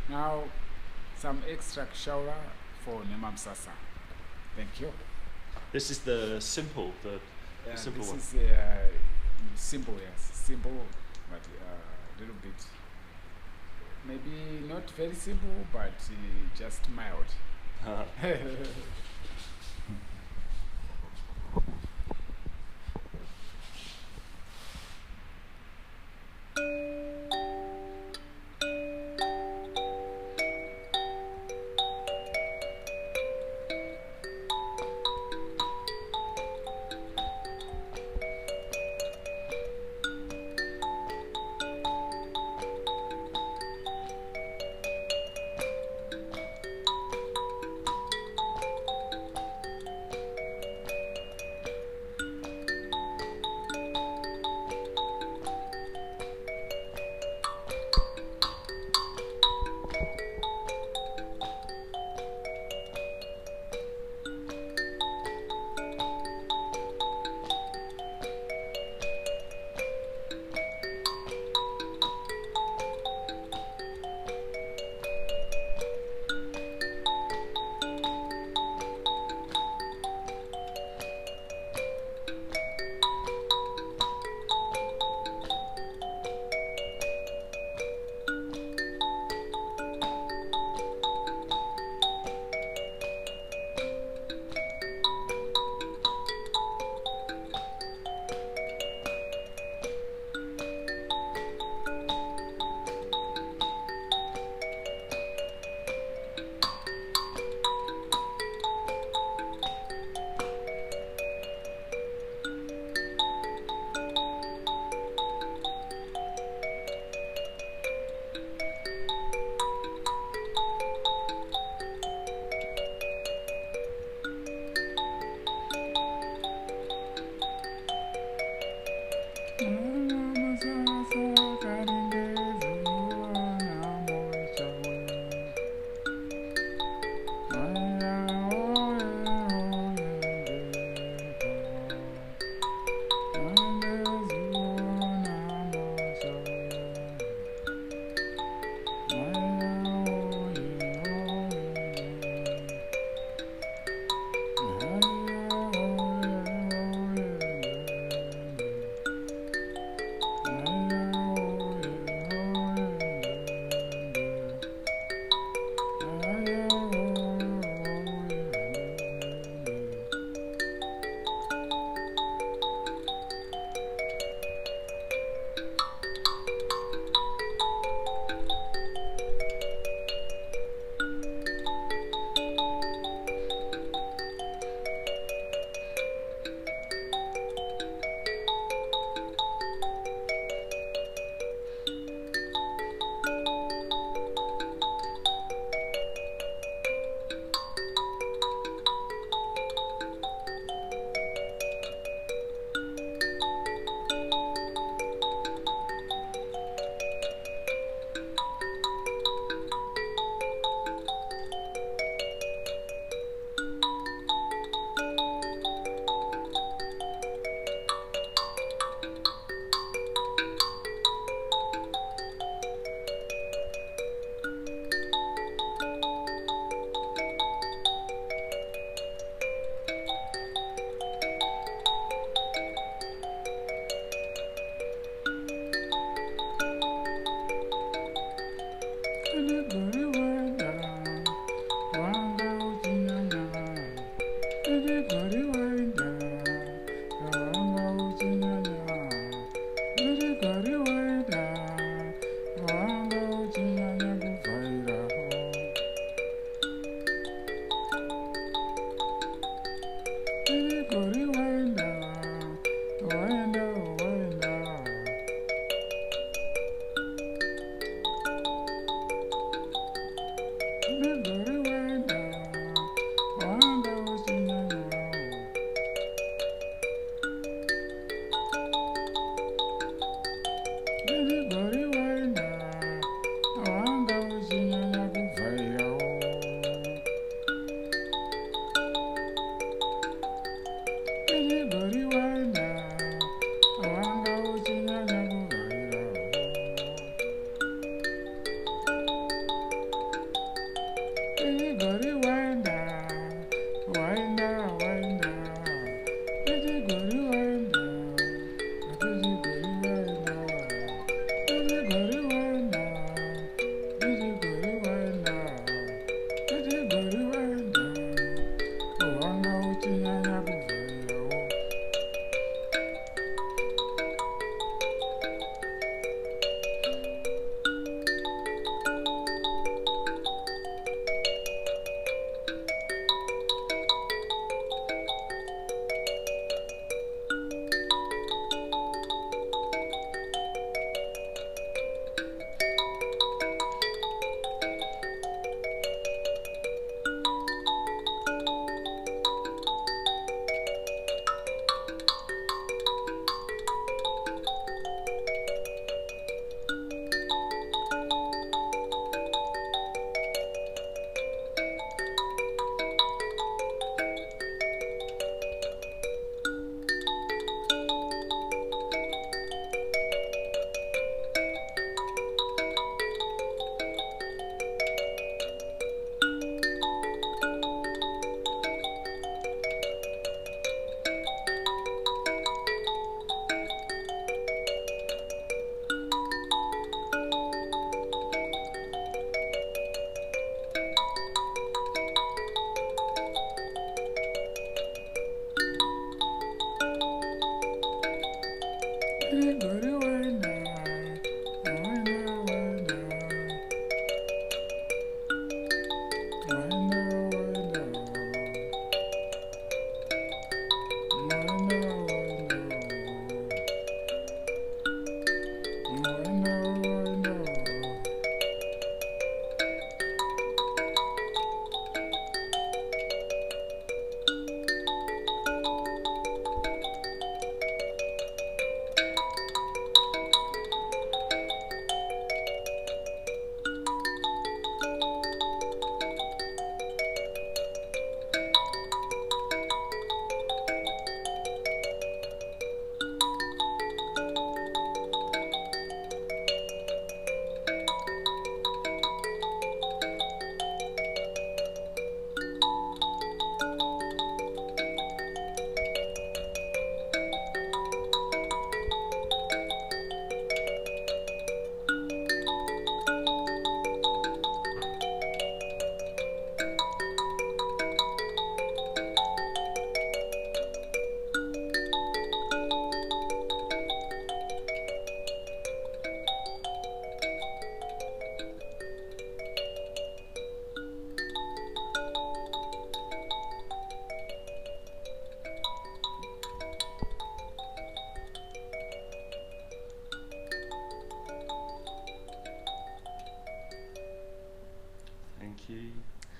Now, some extra kushaura for Nhemamusasa. Thank you. This is the simple, the simple this one. This is simple, yes, simple, but a little bit, maybe not very simple, but just mild.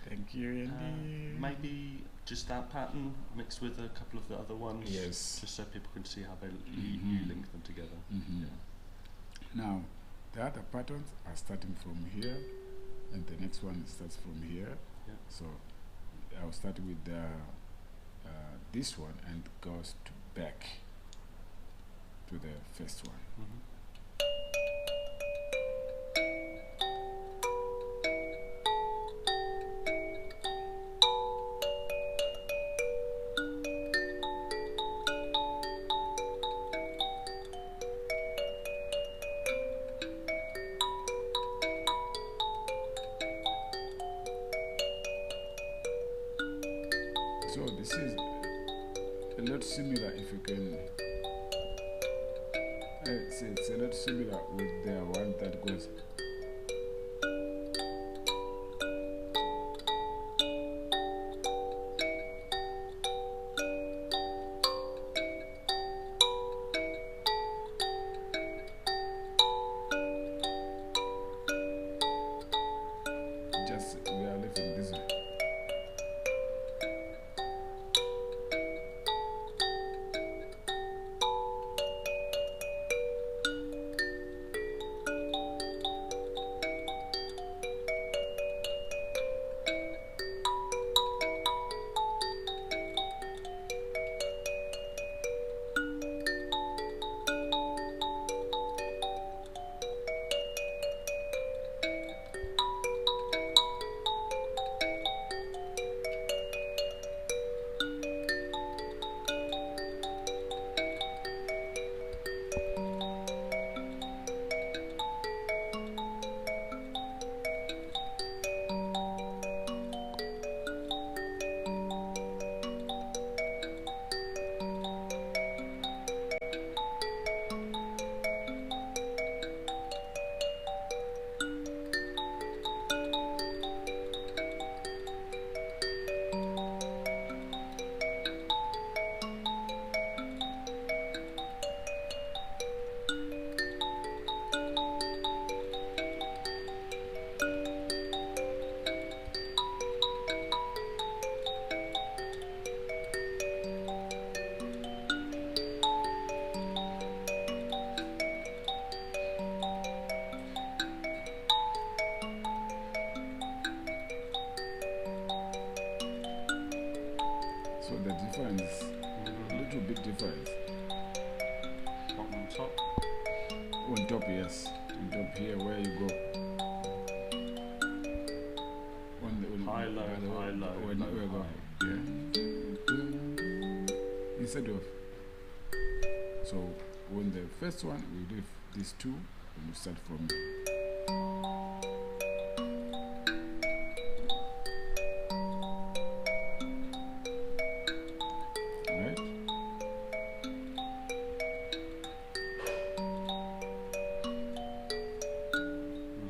Thank you, Andy. Maybe just that pattern mixed with a couple of the other ones. Yes. Just so people can see how they you link them together. Yeah. Now, the other patterns are starting from here, and the next one starts from here. Yeah. So I'll start with this one and goes to back to the first one. So this is a lot similar, if you can. It's a lot similar with the one that goes. Just we are living this way. the difference, little bit difference. Bottom and top. On top, yes. On top here, where you go. High, low, high, low, when low, you go. high. Yeah. Instead of, so on the first one, we leave these two, and we start from right.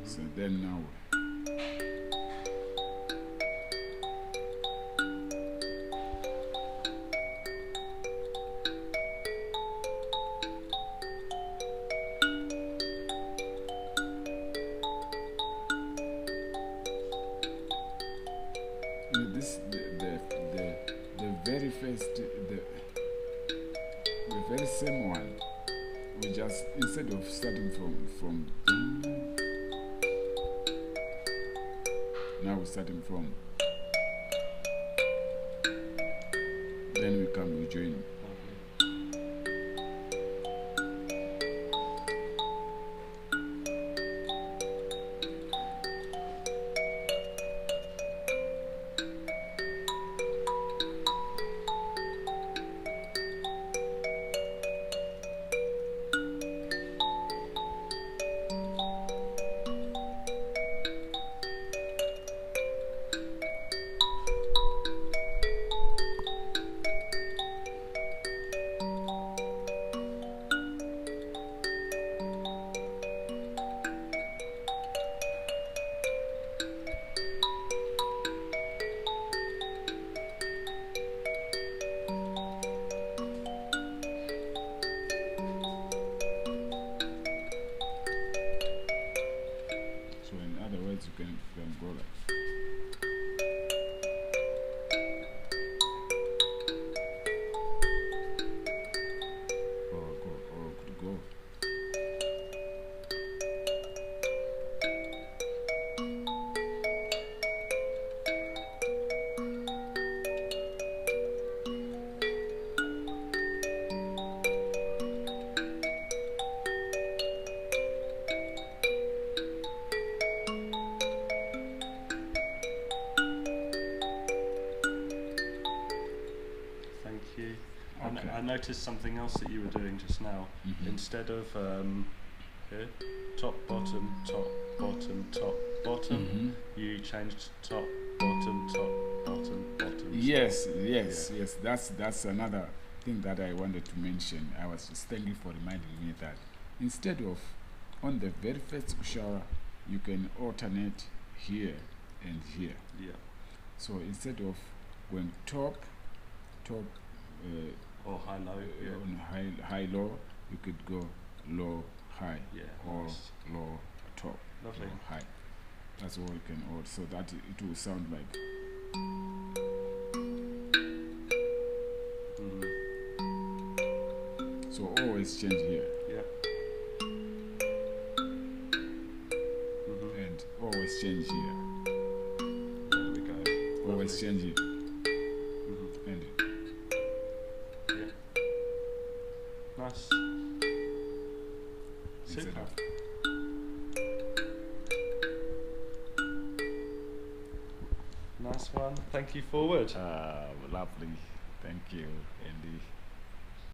So then now. This the very first the very same one. We just, instead of starting from now we're starting from, then we come, we join. You can go like. Or could go. Okay. I noticed something else that you were doing just now. Instead of here, top, bottom, top, bottom, you changed top, bottom, bottom. Yes. That's another thing that I wanted to mention. I was just thank you for reminding me that instead of on the very first Kushaura, you can alternate here and here. Yeah. So instead of going top. Or high, low. Yeah. On high, low, you could go low, high. Yeah. Or Nice. low, top. Lovely. Or high. That's all you can order. So that it will sound like. So always change here. Yeah. And always change here. There we go. Always Lovely. change here. And yeah. Nice. instead Super. of. Nice one. Thank you, Forward. Lovely. Thank you, Andy.